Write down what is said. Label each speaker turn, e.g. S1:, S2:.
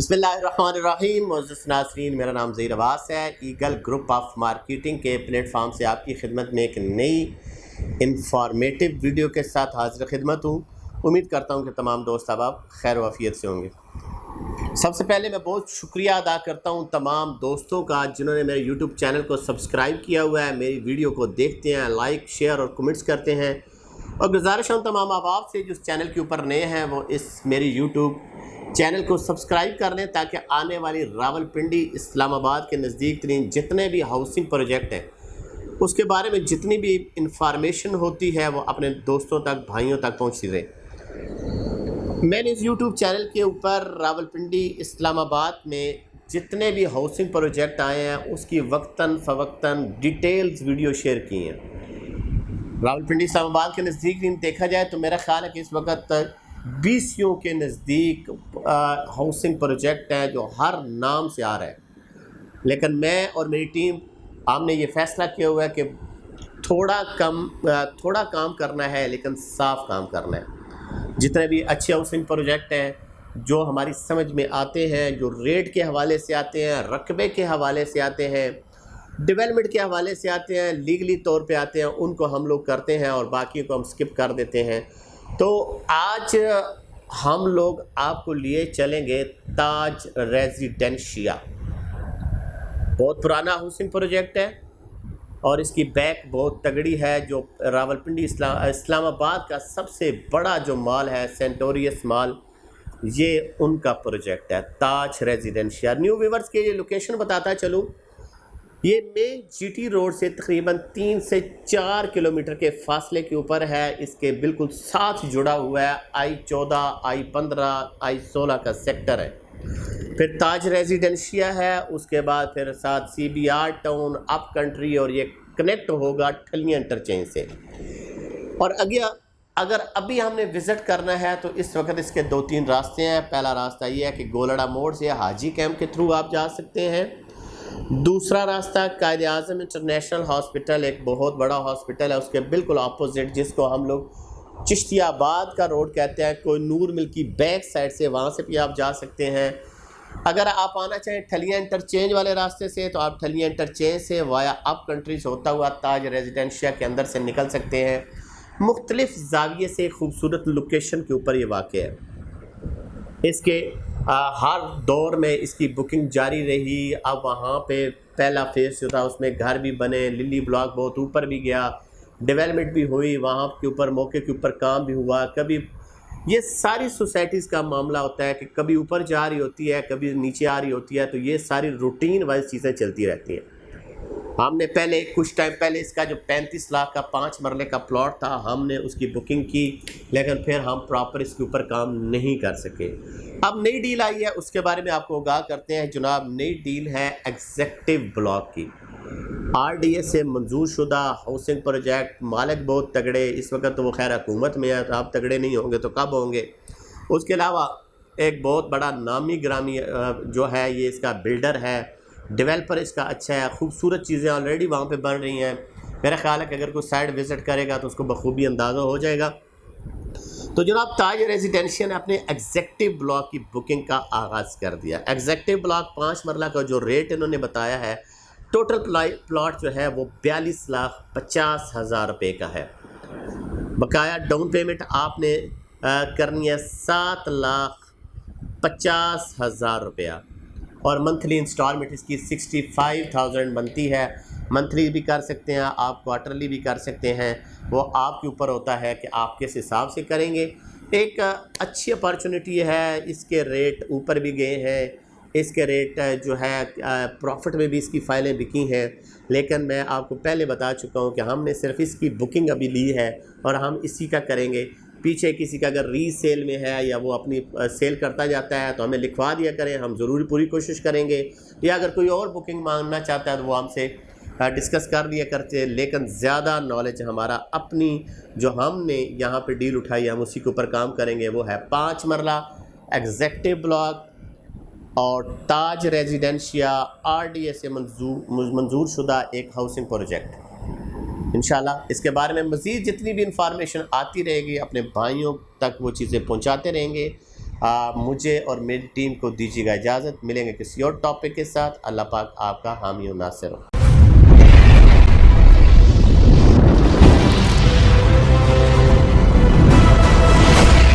S1: बिस्मिल्लाहिर्रहमानिर्रहीम। मुअज़्ज़िज़ नाज़रीन, मेरा नाम ज़हीर अब्बास है। ईगल ग्रुप ऑफ मार्केटिंग के प्लेटफॉर्म से आपकी खिदमत में एक नई इंफॉर्मेटिव वीडियो के साथ हाज़िर खिदमत हूँ। उम्मीद करता हूँ कि तमाम दोस्त अहबाब खैर वाफियत से होंगे। सबसे पहले मैं बहुत शुक्रिया अदा करता हूँ तमाम दोस्तों का जिन्होंने मेरे यूट्यूब चैनल को सब्सक्राइब किया हुआ है, मेरी वीडियो को देखते हैं, लाइक शेयर और कमेंट्स करते हैं। और गुजारिश हूँ तमाम अहबाब से जो इस चैनल के ऊपर नए हैं वो इस मेरी यूट्यूब चैनल को सब्सक्राइब कर लें ताकि आने वाली रावलपिंडी इस्लामाबाद के नज़दीक तरीन जितने भी हाउसिंग प्रोजेक्ट हैं उसके बारे में जितनी भी इंफॉर्मेशन होती है वो अपने दोस्तों तक, भाइयों तक पहुँचती रहे। मैंने इस यूट्यूब चैनल के ऊपर रावलपिंडी इस्लामाबाद में जितने भी हाउसिंग प्रोजेक्ट आए हैं उसकी वक्तन फ़वक्तन डिटेल्स वीडियो शेयर की हैं। रावलपिंडी इस्लामाबाद के नज़दीक देखा जाए तो मेरा ख़्याल है कि इस वक्त 20 के नज़दीक हाउसिंग प्रोजेक्ट है जो हर नाम से आ रहा है, लेकिन मैं और मेरी टीम हमने ये फ़ैसला किया हुआ है कि थोड़ा काम करना है लेकिन साफ़ काम करना है। जितने भी अच्छे हाउसिंग प्रोजेक्ट हैं जो हमारी समझ में आते हैं, जो रेट के हवाले से आते हैं, रकबे के हवाले से आते हैं, डेवलपमेंट के हवाले से आते हैं, लीगली तौर पे आते हैं, उनको हम लोग करते हैं और बाकी को हम स्किप कर देते हैं। तो आज हम लोग आपको लिए चलेंगे ताज रेजिडेंशिया। बहुत पुराना हाउसिंग प्रोजेक्ट है और इसकी बैक बहुत तगड़ी है। जो रावलपिंडी इस्लामाबाद का सबसे बड़ा जो मॉल है सेंटोरियस मॉल, ये उनका प्रोजेक्ट है ताज रेजिडेंशिया। न्यू व्यूवर्स के लिए लोकेशन बताता चलूँ, ये मेन जीटी रोड से तकरीबन 3 से 4 किलोमीटर के फासले के ऊपर है। इसके बिल्कुल साथ जुड़ा हुआ है I-14, I-15, I-16 का सेक्टर है। फिर ताज रेजिडेंशिया है, उसके बाद फिर साथ CBR टाउन, अप कंट्री, और ये कनेक्ट होगा ठलियां इंटरचेंज से। और अगर अभी हमने विज़िट करना है तो इस वक्त इसके 2-3 रास्ते हैं। पहला रास्ता ये है कि गोलड़ा मोड़ से हाजी कैंप के थ्रू आप जा सकते हैं। दूसरा रास्ता कायदे आज़म इंटरनेशनल हॉस्पिटल, एक बहुत बड़ा हॉस्पिटल है, उसके बिल्कुल अपोजिट, जिसको हम लोग चिश्तियाबाद का रोड कहते हैं, कोई नूर मिल की बैक साइड से, वहाँ से भी आप जा सकते हैं। अगर आप आना चाहें ठलियां इंटरचेंज वाले रास्ते से तो आप ठलियां इंटरचेंज से वाया अप कंट्री से होता हुआ ताज रेजिडेंशिया के अंदर से निकल सकते हैं। मुख्तलिफ जाविये से खूबसूरत लोकेशन के ऊपर ये वाक़ है। इसके हर दौर में इसकी बुकिंग जारी रही। अब वहाँ पे पहला फेज़ जो था उसमें घर भी बने, लिली ब्लॉक बहुत ऊपर भी गया, डेवलपमेंट भी हुई, वहाँ के ऊपर मौके के ऊपर काम भी हुआ। कभी ये सारी सोसाइटीज़ का मामला होता है कि कभी ऊपर जा रही होती है, कभी नीचे आ रही होती है, तो ये सारी रूटीन वाइज चीज़ें चलती रहती हैं। हमने पहले कुछ टाइम पहले इसका जो 35 लाख का 5 मरले का प्लॉट था, हमने उसकी बुकिंग की, लेकिन फिर हम प्रॉपर इसके ऊपर काम नहीं कर सके। अब नई डील आई है, उसके बारे में आपको आगाह करते हैं जनाब। नई डील है एग्जेक्टिव ब्लॉक की। RDA से मंजूर शुदा हाउसिंग प्रोजेक्ट, मालिक बहुत तगड़े। इस वक्त तो वो खैर हुकूमत में है, तो आप तगड़े नहीं होंगे तो कब होंगे। उसके अलावा एक बहुत बड़ा नामी ग्रामी जो है ये इसका बिल्डर है, डेवलपर इसका अच्छा है, खूबसूरत चीज़ें ऑलरेडी वहाँ पे बन रही हैं। मेरा ख्याल है कि अगर कोई साइड विज़िट करेगा तो उसको बखूबी अंदाज़ा हो जाएगा। तो जनाब ताज रेजिडेंशिया ने अपने एग्जेक्टिव ब्लॉक की बुकिंग का आगाज़ कर दिया। एग्जेक्टिव ब्लॉक 5 मरला का जो रेट इन्होंने बताया है, टोटल प्लॉट जो है वो 42,50,000 रुपये का है। बकाया डाउन पेमेंट आपने करनी है 7,50,000 रुपया, और मंथली इंस्टॉलमेंट इसकी 65,000 बनती है। मंथली भी कर सकते हैं आप, क्वार्टरली भी कर सकते हैं, वो आपके ऊपर होता है कि आप किस हिसाब से करेंगे। एक अच्छी अपॉर्चुनिटी है। इसके रेट ऊपर भी गए हैं, इसके रेट जो है प्रॉफिट में भी इसकी फ़ाइलें बिकी हैं, लेकिन मैं आपको पहले बता चुका हूँ कि हमने सिर्फ इसकी बुकिंग अभी ली है और हम इसी का करेंगे। पीछे किसी का अगर रीसेल में है या वो अपनी सेल करता जाता है तो हमें लिखवा दिया करें, हम ज़रूर पूरी कोशिश करेंगे। या अगर कोई और बुकिंग मांगना चाहता है तो वो हमसे डिस्कस कर लिया करते हैं। लेकिन ज़्यादा नॉलेज हमारा अपनी जो हमने यहाँ पे डील उठाई हम उसी के ऊपर काम करेंगे। वो है 5 मरला एग्जेक्टिव ब्लॉक और ताज रेजिडेंशिया RDA से मंजूर शुदा एक हाउसिंग प्रोजेक्ट। इंशाल्लाह इसके बारे में मज़ीद जितनी भी इंफॉर्मेशन आती रहेगी अपने भाइयों तक वो चीज़ें पहुंचाते रहेंगे। مجھے اور میری ٹیم کو دیجیے گا اجازت، ملیں گے کسی اور ٹاپک کے ساتھ۔ اللہ پاک آپ کا حامی و ناصر ہو۔